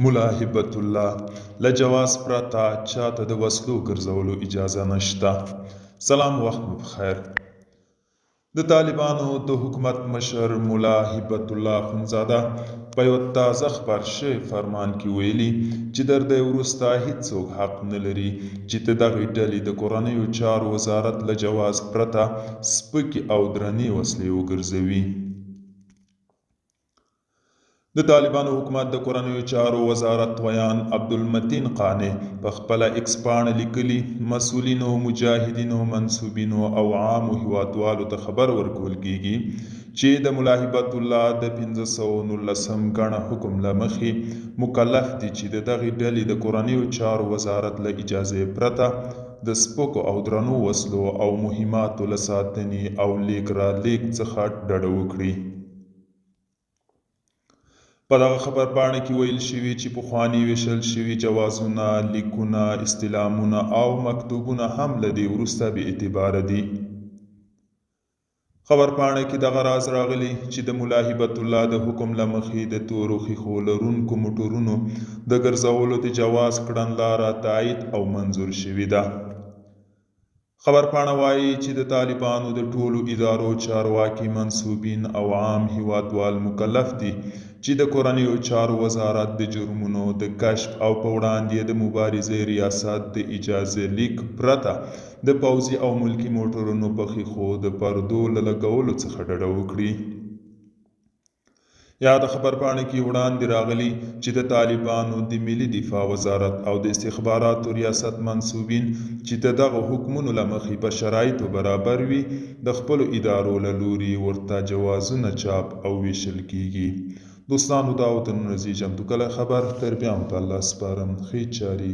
ملا هبت الله له جواز پرته چاته د وسلو ګرځولو اجازه نشته. سلام، وخت مو بخیر. د طالبانو د حکومت مشر ملا هبت الله اخندزاده په یو تازه خبر شوي فرمان کې ویلي چې تر دې وروسته هیڅوک حق نه لري چې د دغې ډلې د کورنیو چارو وزارت له جواز پرته سپکې او درنې وسلې وګرځوي. د طالبانو حکومت د کورنیو چارو وزارت ویان عبدالمتین قانع په خپله ایکس پاڼه لیکلي مسؤلینو، مجاهدینو، منصوبینو او عامو هیوادوالو ته خبر ورکول کیږي چې د ملا هبت الله د 1519 ګڼه حکم له مخې مکلف دي چې د دغې ډلې د کورنیو چارو وزارت له اجازې پرته د سپکو او درنو وسلو او مهماتو له ساتنې او لیږ رالېږد څخه ډډه وکړي. په دغه خبرپاڼه کې ویل شوي چې پخواني ویشل شوي جوازونه، لیکونه، استلامونه او مکتوبونه هم له دې وروسته بې اعتباره دي. خبرپاڼه کې دغه راز راغلی چې د ملا هبت الله د حکم له مخې د تورو ښیښو لرونکو موټرونو د ګرځولو د جواز کړنلاره تایید او منظور شوې ده. خبرپاڼه وایي چې د طالبانو د ټولو ادارو چارواکي، منصوبین او عام هیوادوال مکلف دي چې د کورنیو چارو وزارت د جرمونو د کشف او په وړاندې د مبارزې ریاست د اجازې لیک پرته د پوځي او ملکي موټرونو په ښیښو د پردو له لګولو څخه ډډه وکړي. یاده خبرپاڼه کې وړاندې راغلي چې د طالبانو د ملي دفاع وزارت او د استخباراتو ریاست منصوبین چې د دغه حکمونو له مخې په شرایطو برابر وي د خپلو ادارو له لوري ورته جوازونه چاپ او ویشل کیږي. دوستانو، دا وطنونه زیږم تو کله خبر تر بیا هم په الله سپارم. ښې چارې